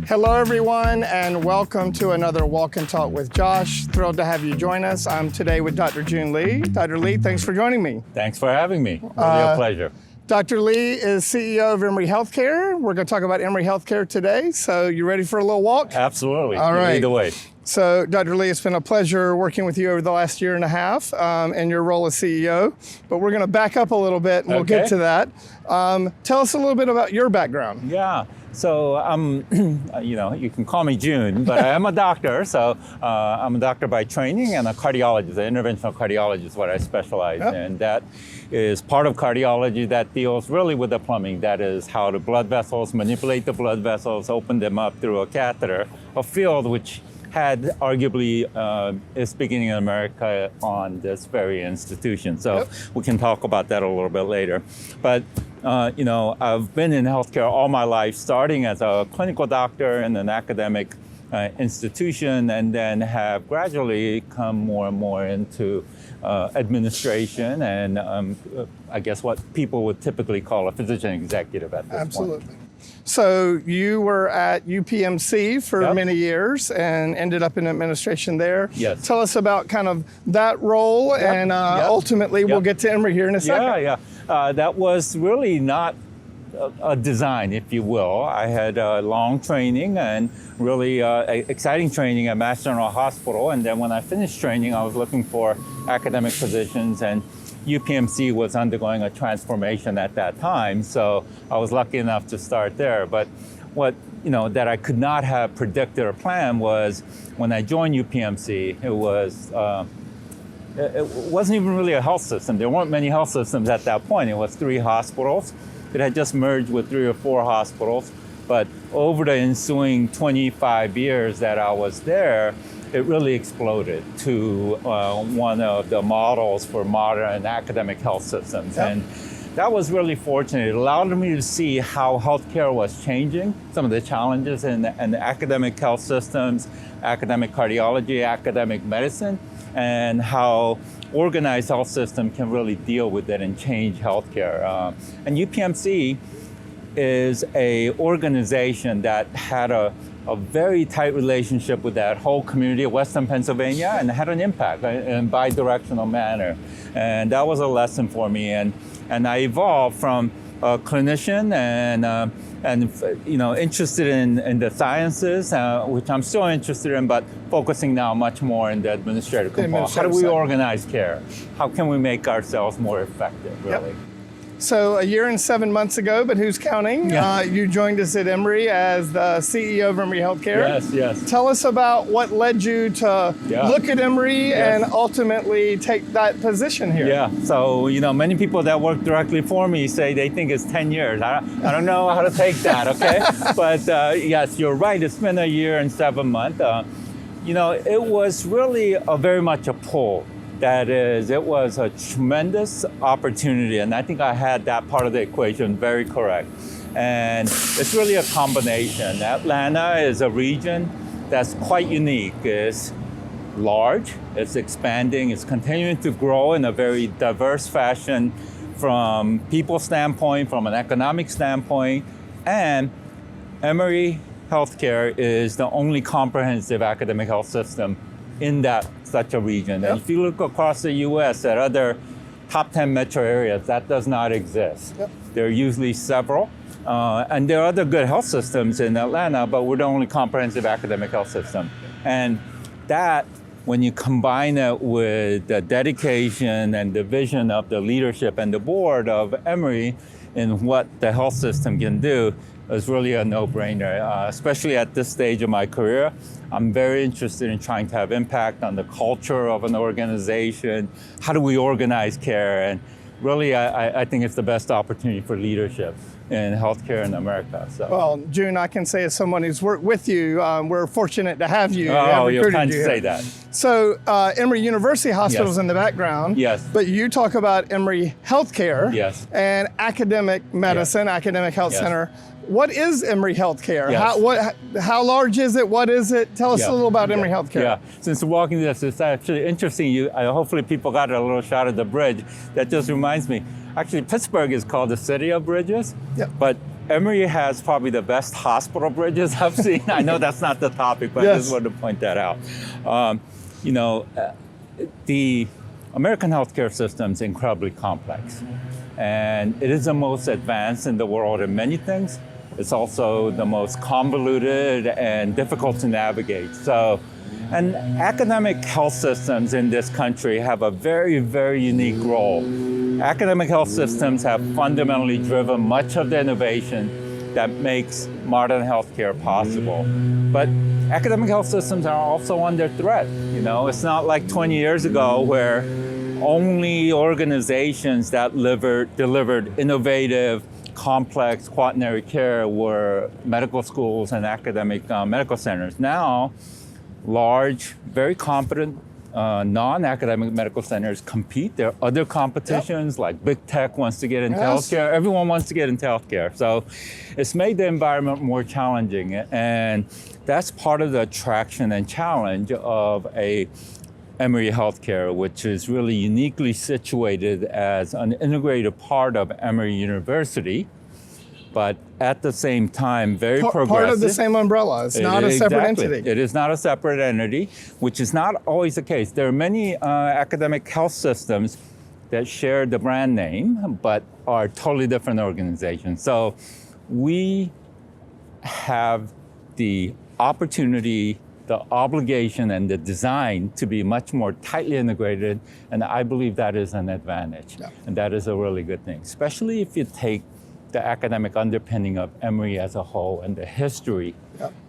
Hello, everyone, and welcome to another Walk and Talk with Josh. Thrilled to have you join us. I'm today with Dr. Joon Lee. Dr. Lee, thanks for joining me. Thanks for having me. Really a pleasure. Dr. Lee is CEO of Emory Healthcare. We're going to talk about Emory Healthcare today. So you ready for a little walk? Absolutely. All right. Either way. So, Dr. Lee, it's been a pleasure working with you over the last year and a half in your role as CEO. But we're going to back up a little bit, and we'll get to that. Tell us a little bit about your background. Yeah. So you can call me Joon, but I am a doctor. So I'm a doctor by training and a cardiologist, an interventional cardiologist is what I specialize in. That is part of cardiology that deals really with the plumbing. That is how the blood vessels, manipulate the blood vessels, open them up through a catheter, a field which had arguably its beginning in America on this very institution. So we can talk about that a little bit later. But I've been in healthcare all my life, starting as a clinical doctor in an academic institution, and then have gradually come more and more into administration and I guess what people would typically call a physician executive at this point. Absolutely. So you were at UPMC for many years and ended up in administration there. Yes. Tell us about kind of that role and ultimately we'll get to Emory here in a second. That was really not a design, if you will. I had a long training and really exciting training at Mass General Hospital. And then when I finished training, I was looking for academic positions, and UPMC was undergoing a transformation at that time. So I was lucky enough to start there. But what that I could not have predicted or planned was when I joined UPMC, it wasn't even really a health system. There weren't many health systems at that point. It was 3 hospitals. It had just merged with 3 or 4 hospitals. But over the ensuing 25 years that I was there, it really exploded to one of the models for modern academic health systems. And that was really fortunate. It allowed me to see how healthcare was changing, some of the challenges in the academic health systems, academic cardiology, academic medicine, and how organized health system can really deal with it and change healthcare. And UPMC is a organization that had a very tight relationship with that whole community of Western Pennsylvania and had an impact in a bi-directional manner. And that was a lesson for me. And I evolved from a clinician and interested in the sciences, which I'm still interested in, but focusing now much more in the administrative component. How do we organize care? How can we make ourselves more effective, really? So a year and 7 months ago, but who's counting? You joined us at Emory as the CEO of Emory Healthcare. Yes. Tell us about what led you to look at Emory and ultimately take that position here. Yeah, so many people that work directly for me say they think it's 10 years. I don't know how to take that, okay? But yes, you're right, it's been a year and 7 months. It was really very much a pull. That is, it was a tremendous opportunity, and I think I had that part of the equation very correct. And it's really a combination. Atlanta is a region that's quite unique. It's large, it's expanding, it's continuing to grow in a very diverse fashion from people standpoint, from an economic standpoint, and Emory Healthcare is the only comprehensive academic health system in such a region. And if you look across the U.S. at other top 10 metro areas, that does not exist. There are usually several. And there are other good health systems in Atlanta, but we're the only comprehensive academic health system. And that, when you combine it with the dedication and the vision of the leadership and the board of Emory in what the health system can do, is really a no-brainer, especially at this stage of my career. I'm very interested in trying to have impact on the culture of an organization. How do we organize care? And really, I think it's the best opportunity for leadership in healthcare in America. So. Well, Joon, I can say as someone who's worked with you, we're fortunate to have you. Oh, you're kind to say that. So Emory University Hospital's in the background. Yes. But you talk about Emory Healthcare. Yes. And academic medicine, academic health center. What is Emory Healthcare? How large is it? What is it? Tell us a little about Emory Healthcare. Yeah, since we're walking this, it's actually interesting. Hopefully people got a little shot of the bridge. That just reminds me. Actually, Pittsburgh is called the city of bridges, but Emory has probably the best hospital bridges I've seen. I know that's not the topic, but I just wanted to point that out. The American healthcare system is incredibly complex, and it is the most advanced in the world in many things. It's also the most convoluted and difficult to navigate. So, and academic health systems in this country have a very, very unique role. Academic health systems have fundamentally driven much of the innovation that makes modern healthcare possible. But academic health systems are also under threat. It's not like 20 years ago where only organizations that delivered innovative, complex quaternary care were medical schools and academic medical centers. Now, large, very competent non-academic medical centers compete. There are other competitions, like big tech wants to get into healthcare. Everyone wants to get into healthcare. So it's made the environment more challenging. And that's part of the attraction and challenge of Emory Healthcare, which is really uniquely situated as an integrated part of Emory University, but at the same time, very progressive. Part of the same umbrella. It's not a separate entity. It is not a separate entity, which is not always the case. There are many academic health systems that share the brand name, but are totally different organizations. So we have the opportunity, the obligation, and the design to be much more tightly integrated, and I believe that is an advantage. Yeah. And that is a really good thing, especially if you take the academic underpinning of Emory as a whole and the history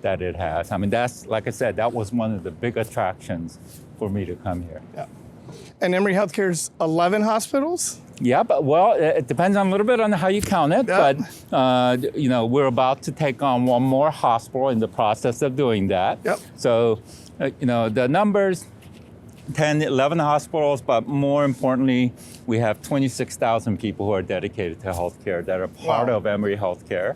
that it has. I mean, that's, like I said, that was one of the big attractions for me to come here. Yeah. And Emory Healthcare's 11 hospitals? Yeah, but well, it depends on a little bit on how you count it, but we're about to take on one more hospital in the process of doing that. Yep. So, the numbers, 10, 11 hospitals, but more importantly, we have 26,000 people who are dedicated to healthcare that are part of Emory Healthcare.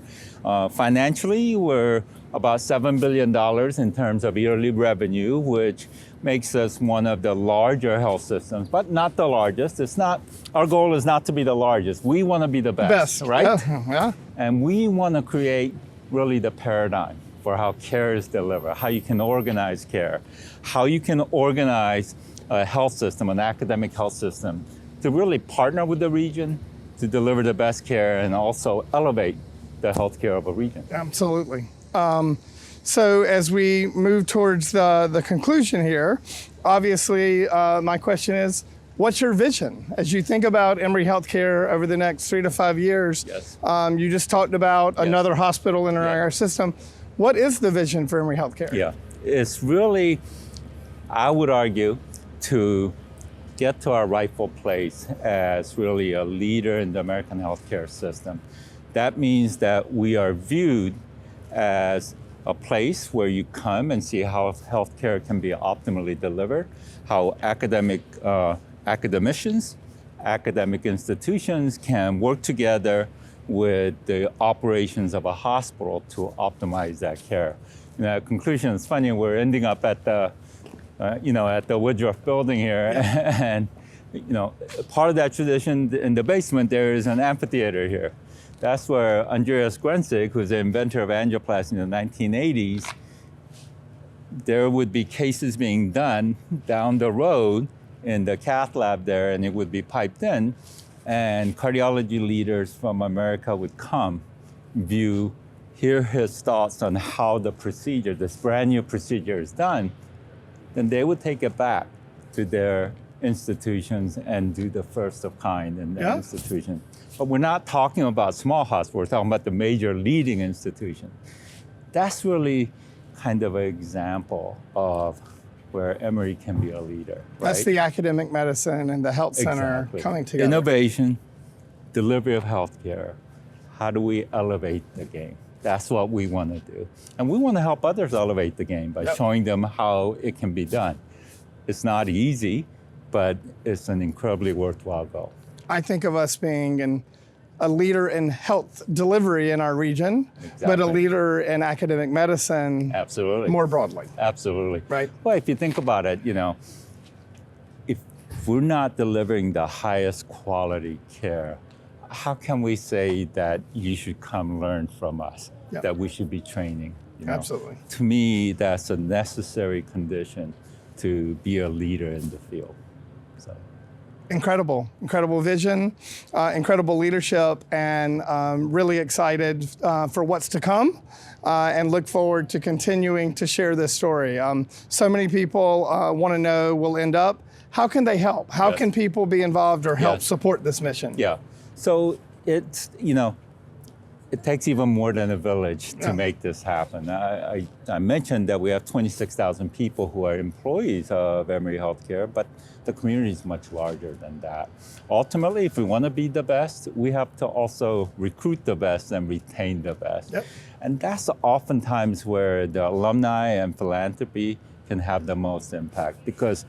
Financially, we're about $7 billion in terms of yearly revenue, which makes us one of the larger health systems, but not the largest. Our goal is not to be the largest. We want to be the best, right? Yeah. And we want to create really the paradigm for how care is delivered, how you can organize care, how you can organize a health system, an academic health system, to really partner with the region to deliver the best care and also elevate the healthcare of a region. Absolutely. So as we move towards the conclusion here, obviously my question is, what's your vision as you think about Emory Healthcare over the next 3 to 5 years? Yes. You just talked about another hospital in our system. What is the vision for Emory Healthcare? Yeah, it's really, I would argue, to get to our rightful place as really a leader in the American healthcare system. That means that we are viewed as a place where you come and see how healthcare can be optimally delivered, how academicians, academic institutions can work together with the operations of a hospital to optimize that care. Conclusion is funny, we're ending up at the at the Woodruff building here. And, part of that tradition in the basement, there is an amphitheater here. That's where Andreas Gruentzig, who's the inventor of angioplasty in the 1980s, there would be cases being done down the road in the cath lab there, and it would be piped in, and cardiology leaders from America would come, hear his thoughts on how the procedure, this brand new procedure is done. Then they would take it back to their institutions and do the first of kind in their institution. But we're not talking about small hospitals, we're talking about the major leading institution. That's really kind of an example of where Emory can be a leader. Right? That's the academic medicine and the health center coming together. Innovation, delivery of healthcare. How do we elevate the game? That's what we want to do. And we want to help others elevate the game by showing them how it can be done. It's not easy, but it's an incredibly worthwhile goal. I think of us being a leader in health delivery in our region, but a leader in academic medicine more broadly. Absolutely. Right. Well, if you think about it, if we're not delivering the highest quality care, how can we say that you should come learn from us, Yeah. that we should be training? You know? Absolutely. To me, that's a necessary condition to be a leader in the field. So. Incredible vision, incredible leadership, and really excited for what's to come, and look forward to continuing to share this story. So many people want to know, will end up, how can they help? How can people be involved or help support this mission? Yeah, so it's, it takes even more than a village to make this happen. I mentioned that we have 26,000 people who are employees of Emory Healthcare, but the community is much larger than that. Ultimately, if we want to be the best, we have to also recruit the best and retain the best. Yep. And that's oftentimes where the alumni and philanthropy can have the most impact, because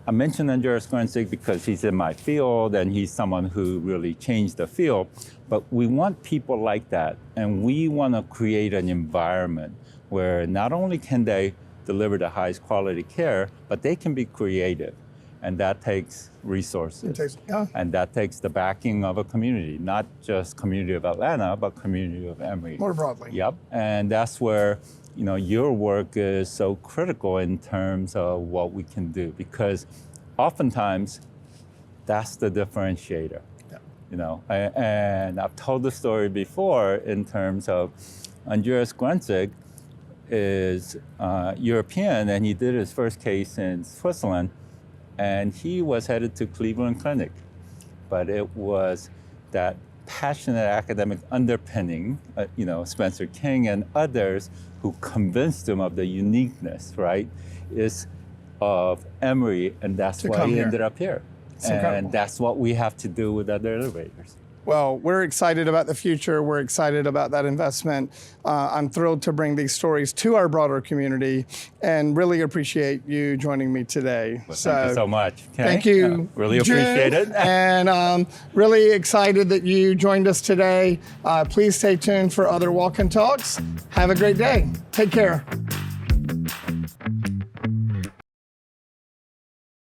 I mentioned Andreas Gruentzig because he's in my field and he's someone who really changed the field. But we want people like that, and we want to create an environment where not only can they deliver the highest quality care, but they can be creative. And that takes resources. And that takes the backing of a community, not just community of Atlanta, but community of Emory. More broadly. Yep, and that's where your work is so critical in terms of what we can do, because oftentimes that's the differentiator. And I've told the story before in terms of Andreas Gruentzig is European, and he did his first case in Switzerland, and he was headed to Cleveland Clinic. But it was that passionate academic underpinning, Spencer King and others who convinced him of the uniqueness, of Emory, and that's why he ended up here. And that's what we have to do with other innovators. Well, we're excited about the future. We're excited about that investment. I'm thrilled to bring these stories to our broader community, and really appreciate you joining me today. Well, thank you so much. Okay? Thank you. Really appreciate it. And really excited that you joined us today. Please stay tuned for other walk and talks. Have a great day. Take care.